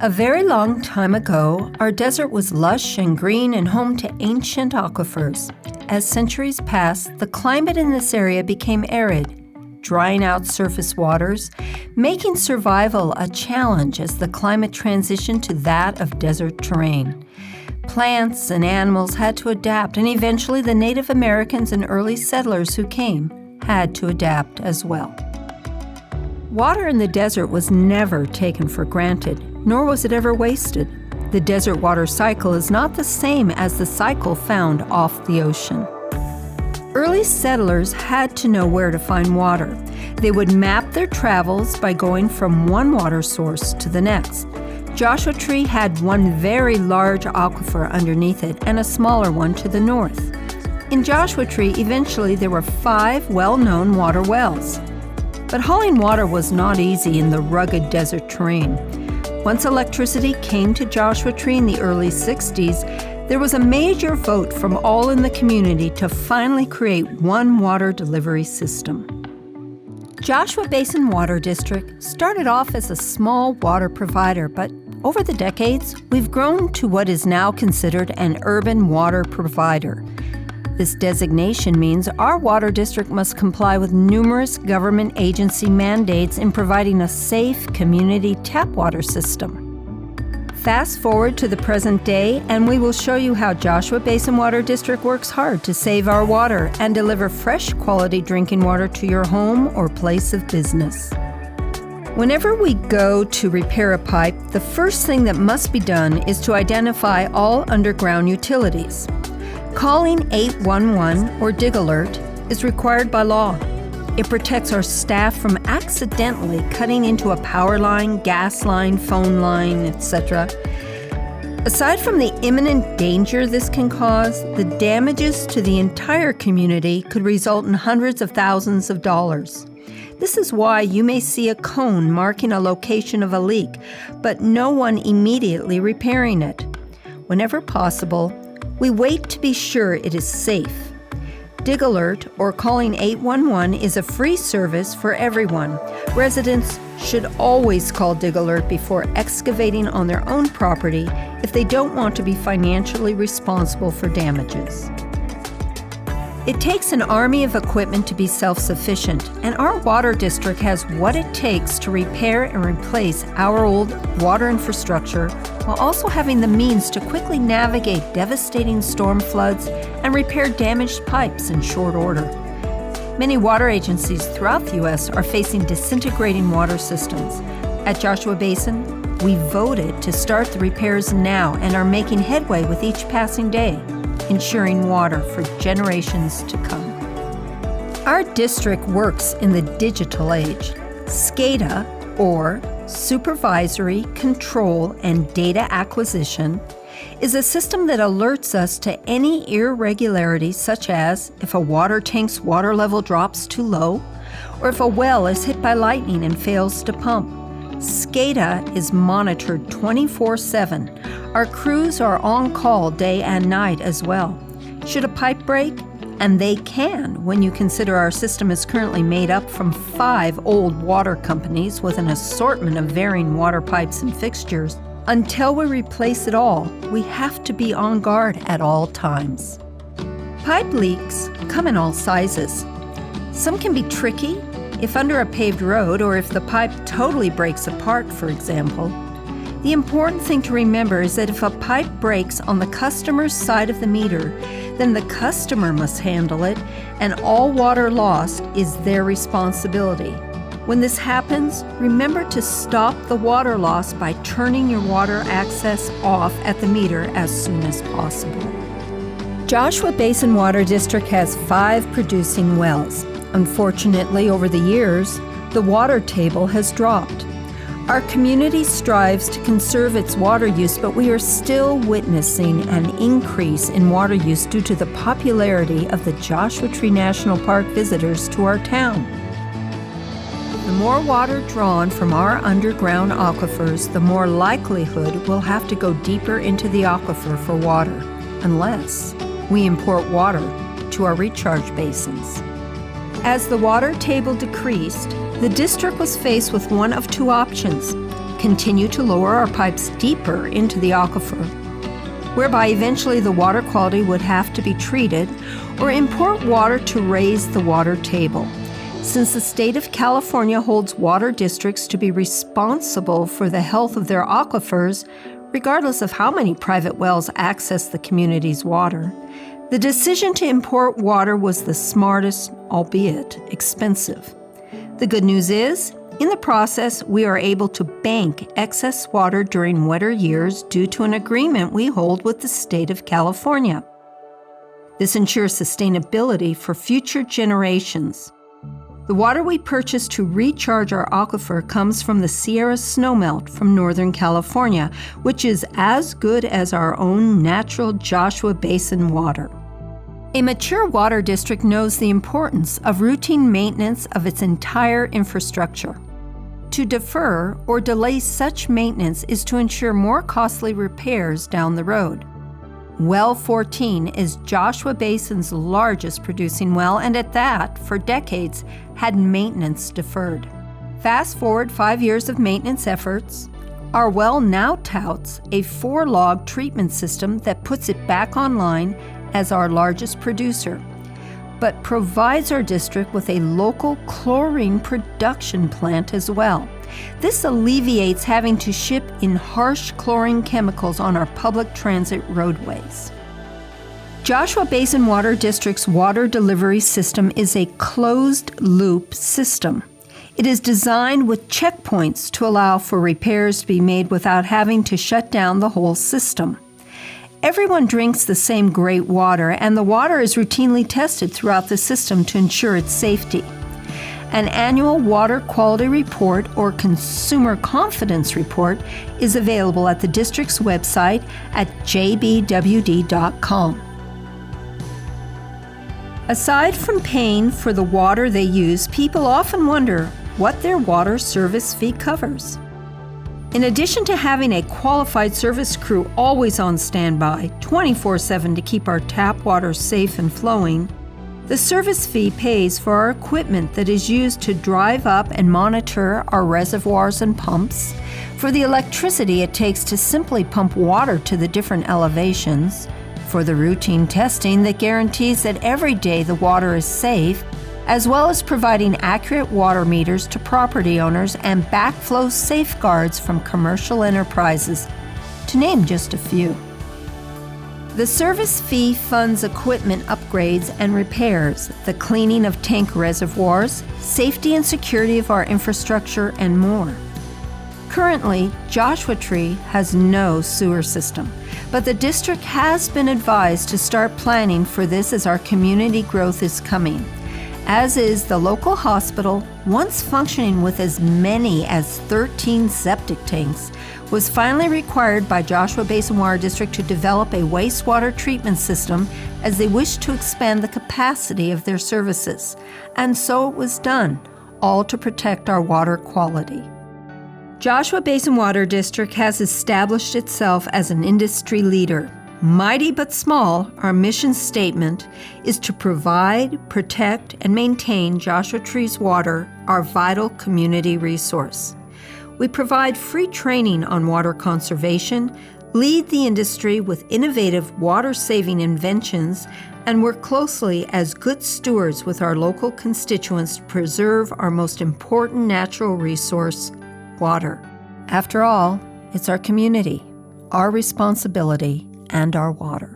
A very long time ago, our desert was lush and green and home to ancient aquifers. As centuries passed, the climate in this area became arid, drying out surface waters, making survival a challenge as the climate transitioned to that of desert terrain. Plants and animals had to adapt, and eventually the Native Americans and early settlers who came had to adapt as well. Water in the desert was never taken for granted, nor was it ever wasted. The desert water cycle is not the same as the cycle found off the ocean. Early settlers had to know where to find water. They would map their travels by going from one water source to the next. Joshua Tree had one very large aquifer underneath it and a smaller one to the north. In Joshua Tree, eventually there were 5 well-known water wells. But hauling water was not easy in the rugged desert terrain. Once electricity came to Joshua Tree in the early 60s, there was a major vote from all in the community to finally create one water delivery system. Joshua Basin Water District started off as a small water provider, but over the decades, we've grown to what is now considered an urban water provider. This designation means our water district must comply with numerous government agency mandates in providing a safe community tap water system. Fast forward to the present day, and we will show you how Joshua Basin Water District works hard to save our water and deliver fresh quality drinking water to your home or place of business. Whenever we go to repair a pipe, the first thing that must be done is to identify all underground utilities. Calling 811 or Dig Alert is required by law. It protects our staff from accidentally cutting into a power line, gas line, phone line, etc. Aside from the imminent danger this can cause, the damages to the entire community could result in hundreds of thousands of dollars. This is why you may see a cone marking a location of a leak, but no one immediately repairing it. Whenever possible, we wait to be sure it is safe. Dig Alert or calling 811 is a free service for everyone. Residents should always call Dig Alert before excavating on their own property if they don't want to be financially responsible for damages. It takes an army of equipment to be self-sufficient, and our water district has what it takes to repair and replace our old water infrastructure while also having the means to quickly navigate devastating storm floods and repair damaged pipes in short order. Many water agencies throughout the U.S. are facing disintegrating water systems. At Joshua Basin, we voted to start the repairs now and are making headway with each passing day, ensuring water for generations to come. Our district works in the digital age. SCADA, or Supervisory, Control, and Data Acquisition, is a system that alerts us to any irregularities, such as if a water tank's water level drops too low, or if a well is hit by lightning and fails to pump. SCADA is monitored 24/7. Our crews are on call day and night as well. Should a pipe break, and they can when you consider our system is currently made up from 5 old water companies with an assortment of varying water pipes and fixtures, until we replace it all, we have to be on guard at all times. Pipe leaks come in all sizes. Some can be tricky if under a paved road or if the pipe totally breaks apart, for example. The important thing to remember is that if a pipe breaks on the customer's side of the meter, then the customer must handle it, and all water lost is their responsibility. When this happens, remember to stop the water loss by turning your water access off at the meter as soon as possible. Joshua Basin Water District has 5 producing wells. Unfortunately, over the years, the water table has dropped. Our community strives to conserve its water use, but we are still witnessing an increase in water use due to the popularity of the Joshua Tree National Park visitors to our town. The more water drawn from our underground aquifers, the more likelihood we'll have to go deeper into the aquifer for water, unless we import water to our recharge basins. As the water table decreased, the district was faced with one of 2 options: continue to lower our pipes deeper into the aquifer, whereby eventually the water quality would have to be treated, or import water to raise the water table. Since the state of California holds water districts to be responsible for the health of their aquifers, regardless of how many private wells access the community's water, the decision to import water was the smartest, albeit expensive. The good news is, in the process, we are able to bank excess water during wetter years due to an agreement we hold with the state of California. This ensures sustainability for future generations. The water we purchase to recharge our aquifer comes from the Sierra snowmelt from Northern California, which is as good as our own natural Joshua Basin water. A mature water district knows the importance of routine maintenance of its entire infrastructure. To defer or delay such maintenance is to ensure more costly repairs down the road. Well 14 is Joshua Basin's largest producing well, and at that, for decades, had maintenance deferred. Fast forward 5 years of maintenance efforts, our well now touts a 4-log treatment system that puts it back online as our largest producer, but provides our district with a local chlorine production plant as well. This alleviates having to ship in harsh chlorine chemicals on our public transit roadways. Joshua Basin Water District's water delivery system is a closed-loop system. It is designed with checkpoints to allow for repairs to be made without having to shut down the whole system. Everyone drinks the same great water, and the water is routinely tested throughout the system to ensure its safety. An annual water quality report or consumer confidence report is available at the district's website at jbwd.com. Aside from paying for the water they use, people often wonder what their water service fee covers. In addition to having a qualified service crew always on standby, 24/7 to keep our tap water safe and flowing, the service fee pays for our equipment that is used to drive up and monitor our reservoirs and pumps, for the electricity it takes to simply pump water to the different elevations, for the routine testing that guarantees that every day the water is safe, as well as providing accurate water meters to property owners and backflow safeguards from commercial enterprises, to name just a few. The service fee funds equipment upgrades and repairs, the cleaning of tank reservoirs, safety and security of our infrastructure, and more. Currently, Joshua Tree has no sewer system, but the district has been advised to start planning for this as our community growth is coming. As is the local hospital, once functioning with as many as 13 septic tanks, was finally required by Joshua Basin Water District to develop a wastewater treatment system as they wished to expand the capacity of their services. And so it was done, all to protect our water quality. Joshua Basin Water District has established itself as an industry leader. Mighty but small, our mission statement is to provide, protect, and maintain Joshua Tree's water, our vital community resource. We provide free training on water conservation, lead the industry with innovative water-saving inventions, and work closely as good stewards with our local constituents to preserve our most important natural resource, water. After all, it's our community, our responsibility, and our water.